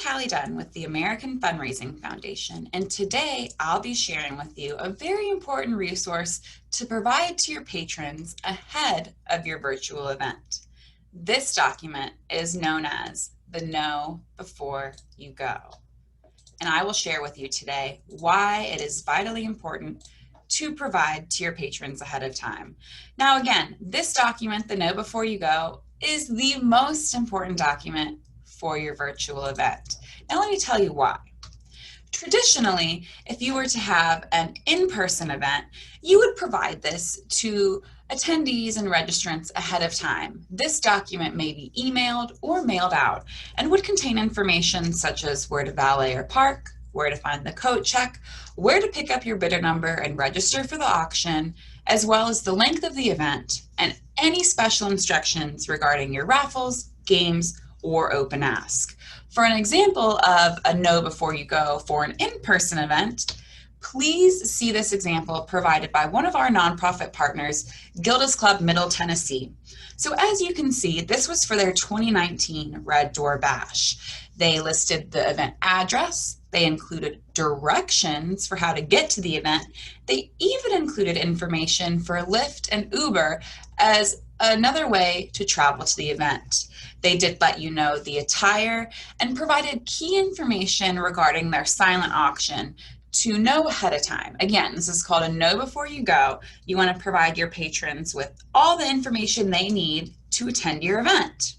Callie Dunn with the American Fundraising Foundation, and today I'll be sharing with you a very important resource to provide to your patrons ahead of your virtual event. This document is known as the Know Before You Go, and I will share with you today why it is vitally important to provide to your patrons ahead of time. Now again, this document, the Know Before You Go, is the most important document for your virtual event. Now let me tell you why. Traditionally, if you were to have an in-person event, you would provide this to attendees and registrants ahead of time. This document may be emailed or mailed out and would contain information such as where to valet or park, where to find the coat check, where to pick up your bidder number and register for the auction, as well as the length of the event and any special instructions regarding your raffles, games, or open ask. For an example of a Know Before You Go for an in-person event, please see this example provided by one of our nonprofit partners, Gilda's Club Middle Tennessee. So as you can see, this was for their 2019 Red Door Bash. They listed the event address, they included directions for how to get to the event, they even included information for Lyft and Uber as another way to travel to the event. They did let you know the attire and provided key information regarding their silent auction to know ahead of time. Again, this is called a Know Before You Go. You want to provide your patrons with all the information they need to attend your event.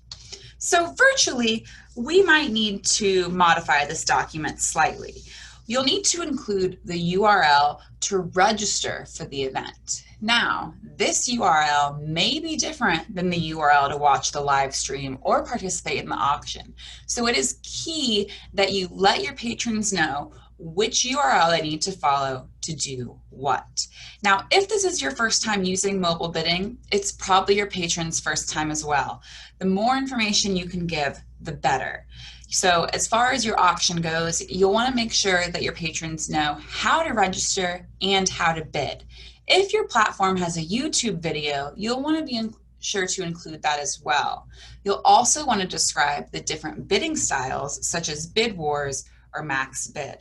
So virtually, we might need to modify this document slightly. You'll need to include the URL to register for the event. Now, this URL may be different than the URL to watch the live stream or participate in the auction. So it is key that you let your patrons know which URL they need to follow to do what. Now, if this is your first time using mobile bidding, it's probably your patron's first time as well. The more information you can give, the better. So as far as your auction goes, you'll want to make sure that your patrons know how to register and how to bid. If your platform has a YouTube video, you'll want to be sure to include that as well. You'll also want to describe the different bidding styles, such as bid wars or max bid.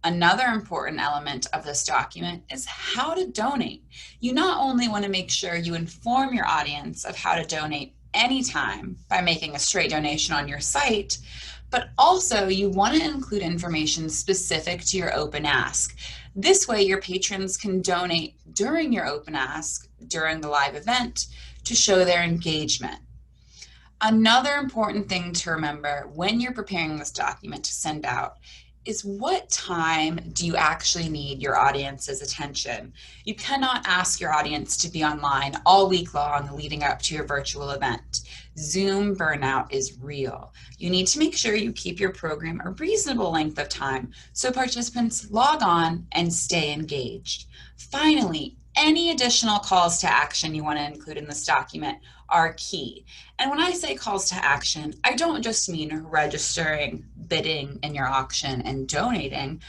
Another important element of this document is how to donate. You not only want to make sure you inform your audience of how to donate anytime by making a straight donation on your site, but also you want to include information specific to your open ask. This way your patrons can donate during your open ask, during the live event, to show their engagement. Another important thing to remember when you're preparing this document to send out is what time do you actually need your audience's attention? You cannot ask your audience to be online all week long leading up to your virtual event. Zoom burnout is real. You need to make sure you keep your program a reasonable length of time so participants log on and stay engaged. Finally, any additional calls to action you want to include in this document are key. And when I say calls to action, I don't just mean registering, bidding in your auction, and donating.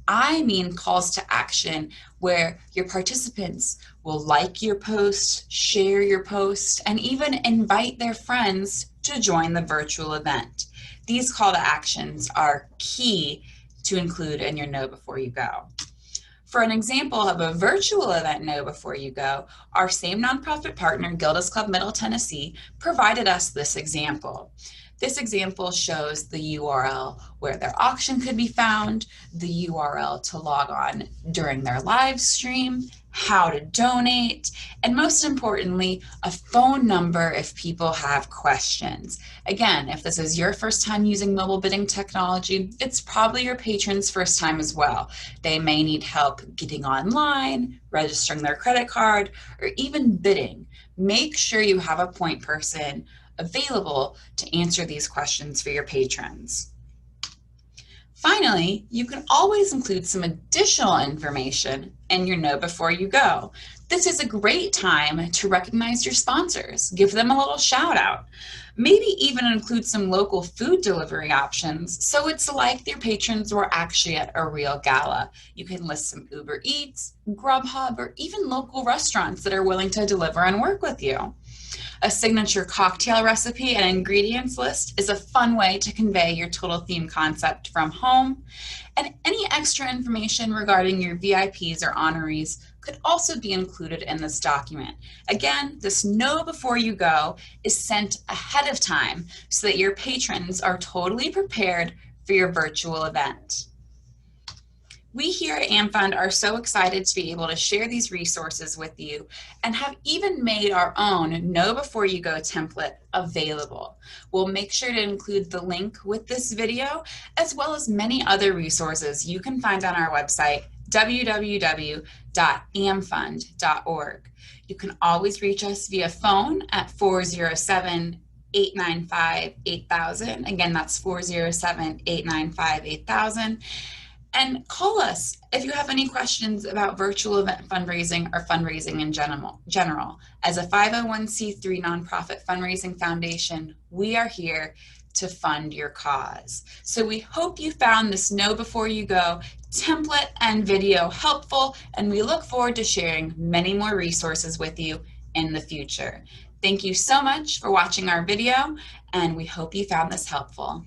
I mean calls to action where your participants will like your post, share your post, and even invite their friends to join the virtual event. These call to actions are key to include in your Know Before You Go. For an example of a virtual event Know Before You Go, our same nonprofit partner, Gilda's Club Middle Tennessee, provided us this example. This example shows the URL where their auction could be found, the URL to log on during their live stream, how to donate, and most importantly, a phone number if people have questions. Again, if this is your first time using mobile bidding technology, it's probably your patron's first time as well. They may need help getting online, registering their credit card, or even bidding. Make sure you have a point person available to answer these questions for your patrons. Finally, you can always include some additional information in your Know Before You Go. This is a great time to recognize your sponsors, give them a little shout out. Maybe even include some local food delivery options so it's like your patrons were actually at a real gala. You can list some Uber Eats, Grubhub, or even local restaurants that are willing to deliver and work with you. A signature cocktail recipe and ingredients list is a fun way to convey your total theme concept from home. And any extra information regarding your VIPs or honorees could also be included in this document. Again, this know before you go is sent ahead of time so that your patrons are totally prepared for your virtual event. We here at AmFund are so excited to be able to share these resources with you and have even made our own Know Before You Go template available. We'll make sure to include the link with this video, as well as many other resources you can find on our website, www.amfund.org. You can always reach us via phone at 407-895-8000. Again, that's 407-895-8000. And call us if you have any questions about virtual event fundraising or fundraising in general. As a 501c3 nonprofit fundraising foundation, we are here to fund your cause. So we hope you found this Know Before You Go template and video helpful, and we look forward to sharing many more resources with you in the future. Thank you so much for watching our video, and we hope you found this helpful.